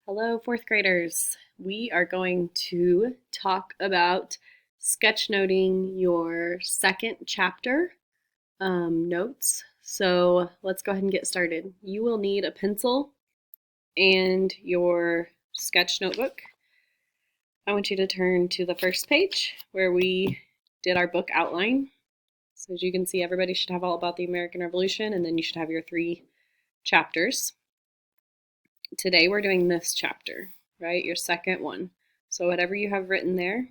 Hello, fourth graders. We are going to talk about sketchnoting your second chapter notes. So let's go ahead and get started. You will need a pencil and your sketch notebook. I want you to turn to the first page where we did our book outline. So as you can see, everybody should have all about the American Revolution, and then you should have your 3 chapters. Today we're doing this chapter, right? Your second one. So whatever you have written there,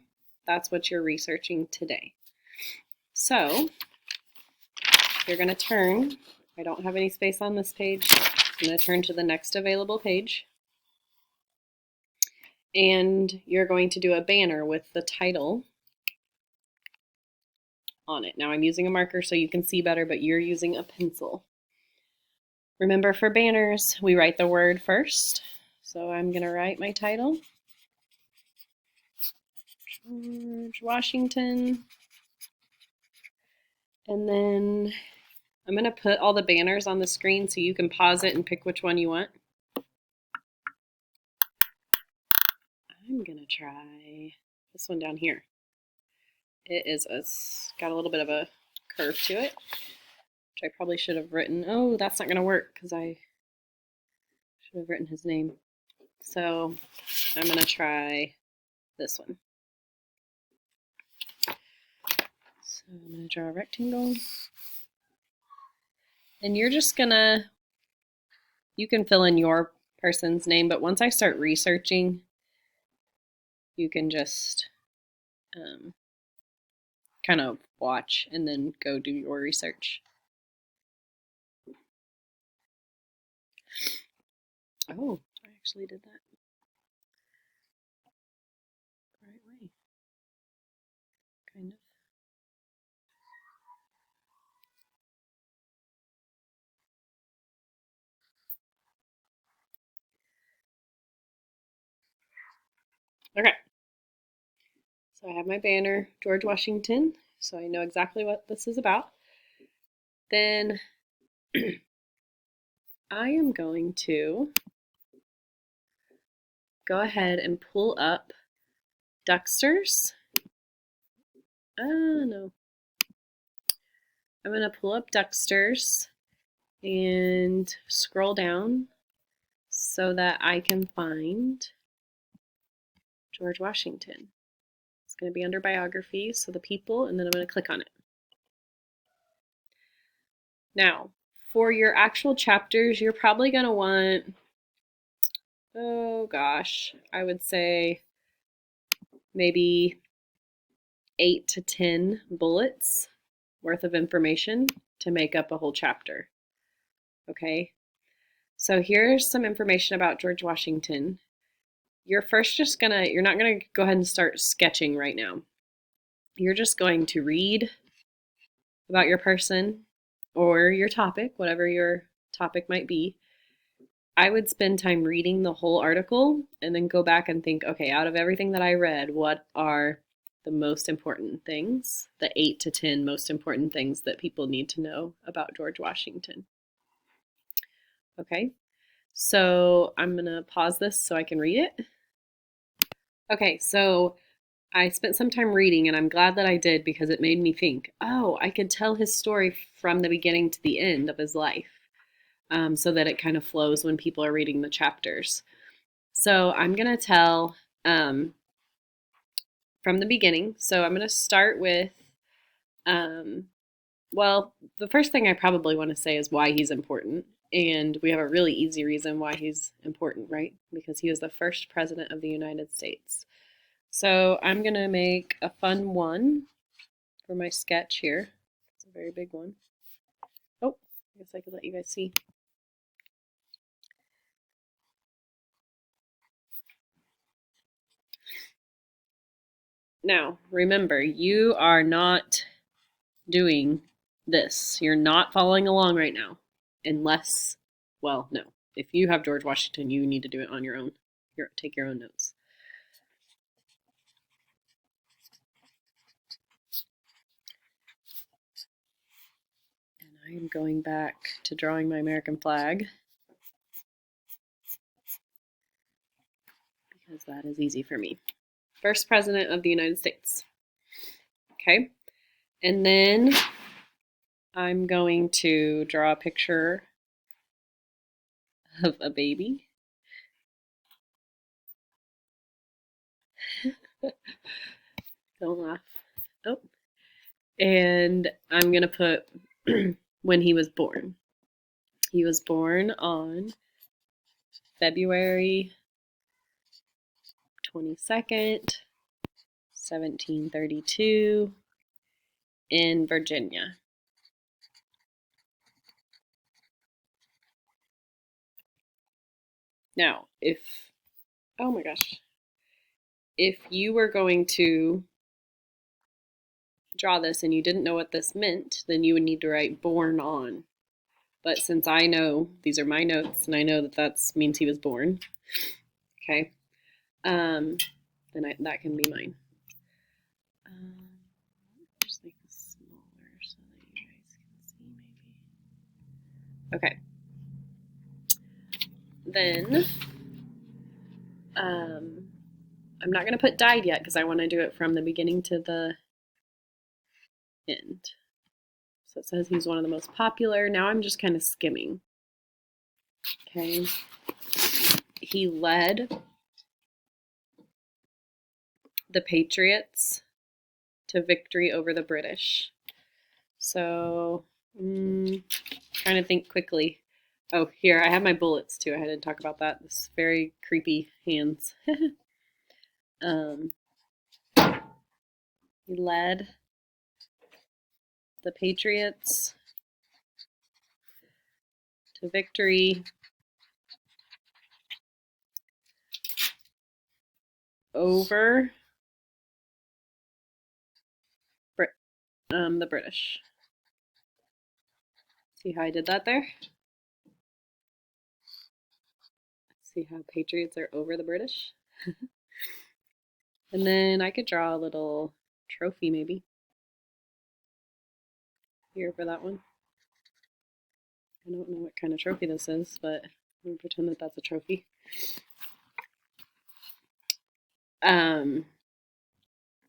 that's what you're researching today. So you're going to turn, I don't have any space on this page, I'm going to turn to the next available page. And you're going to do a banner with the title on it. Now I'm using a marker so you can see better, but you're using a pencil. Remember, for banners, we write the word first. So I'm going to write my title. George Washington. And then I'm going to put all the banners on the screen so you can pause it and pick which one you want. I'm going to try this one down here. It's got a little bit of a curve to it, which I probably should have written. Oh, that's not going to work because I should have written his name. So I'm going to try this one. So I'm going to draw a rectangle. And you're just going to, you can fill in your person's name, but once I start researching, you can just kind of watch and then go do your research. Oh, I actually did that the right way. Kind of. Okay. So I have my banner, George Washington, so I know exactly what this is about. Then I am going to go ahead and pull up Ducksters. No. I'm going to pull up Ducksters and scroll down so that I can find George Washington. It's going to be under biography, so the people, and then I'm going to click on it. Now, for your actual chapters, you're probably going to want, oh gosh, I would say maybe 8 to 10 bullets worth of information to make up a whole chapter. Okay, so here's some information about George Washington. You're not gonna go ahead and start sketching right now. You're just going to read about your person or your topic, whatever your topic might be. I would spend time reading the whole article and then go back and think, okay, out of everything that I read, what are the most important things, the 8 to 10 most important things that people need to know about George Washington. Okay, so I'm going to pause this so I can read it. Okay, so I spent some time reading, and I'm glad that I did because it made me think, oh, I could tell his story from the beginning to the end of his life, so that it kind of flows when people are reading the chapters. So I'm going to tell from the beginning. So I'm going to start with, well, the first thing I probably want to say is why he's important. And we have a really easy reason why he's important, right? Because he was the first president of the United States. So I'm going to make a fun one for my sketch here. It's a very big one. Oh, I guess I could let you guys see. Now, remember, you are not doing this. You're not following along right now. Unless, well, no. If you have George Washington, you need to do it on your own. Take your own notes. And I am going back to drawing my American flag. because that is easy for me. First President of the United States. Okay, and then I'm going to draw a picture of a baby. Don't laugh. Oh. And I'm going to put when he was born. He was born on February 22nd, 1732 in Virginia. Now, oh my gosh, if you were going to draw this and you didn't know what this meant, then you would need to write born on. But since I know these are my notes and I know that that means he was born, okay, then that can be mine. Just make this smaller so that you guys can see maybe. Okay. Then I'm not going to put died yet because I want to do it from the beginning to the end. So it says he's one of the most popular. Now I'm just kind of skimming. Okay. He led the Patriots to victory over the British. So, trying to think quickly. Oh, here, I have my bullets too. I had to talk about that. This very creepy hands. He led the Patriots to victory over the British. See how I did that there? See how Patriots are over the British? And then I could draw a little trophy maybe here for that one. I don't know what kind of trophy this is, but I'm going to pretend that that's a trophy. Then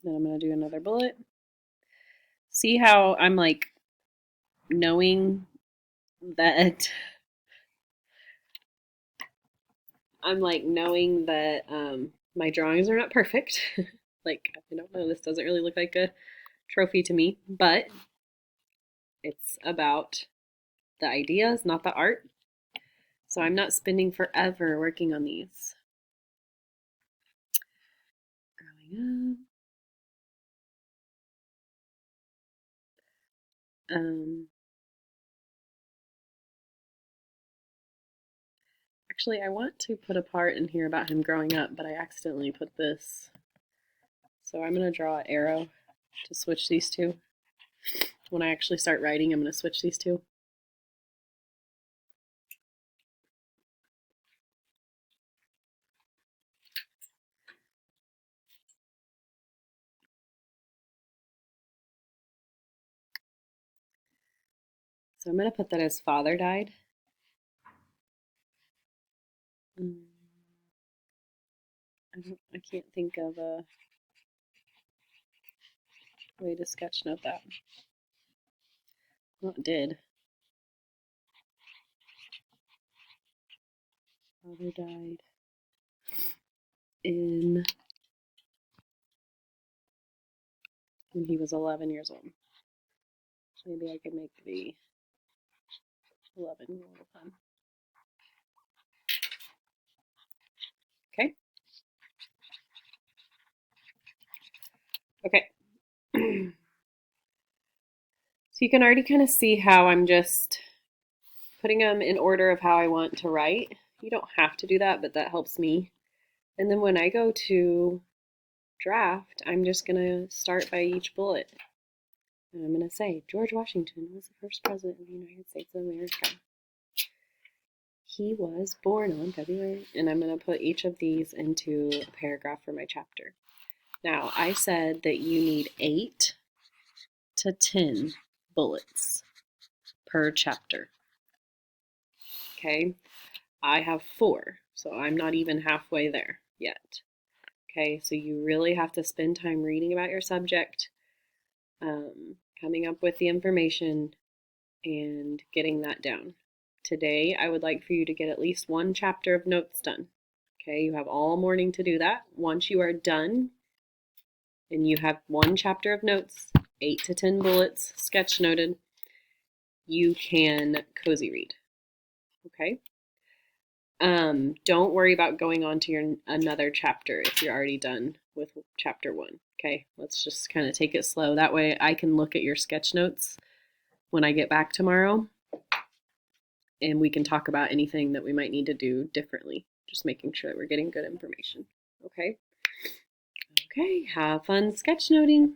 I'm going to do another bullet. See how I'm like knowing that my drawings are not perfect. Like, I don't know, this doesn't really look like a trophy to me, but it's about the ideas, not the art. So I'm not spending forever working on these. Growing up. Actually, I want to put a part in here about him growing up, but I accidentally put this. So I'm going to draw an arrow to switch these two. When I actually start writing, I'm going to switch these two. So I'm going to put that his father died. I can't think of a way to sketch note that. Well, it did. Father died when he was 11 years old. Maybe I could make the 11 a little fun. Okay. Okay. So you can already kind of see how I'm just putting them in order of how I want to write. You don't have to do that, but that helps me. And then when I go to draft, I'm just going to start by each bullet. And I'm going to say, George Washington was the first president of the United States of America. He was born on February, and I'm going to put each of these into a paragraph for my chapter. Now, I said that you need 8 to 10 bullets per chapter. Okay, I have 4, so I'm not even halfway there yet. Okay, so you really have to spend time reading about your subject, coming up with the information, and getting that down. Today, I would like for you to get at least one chapter of notes done. Okay, you have all morning to do that. Once you are done and you have one chapter of notes, 8 to 10 bullets sketch noted, you can cozy read. Okay? Don't worry about going on to your another chapter if you're already done with chapter 1. Okay, let's just kind of take it slow. That way I can look at your sketch notes when I get back tomorrow and we can talk about anything that we might need to do differently. Just making sure that we're getting good information. Okay? Okay, have fun sketchnoting.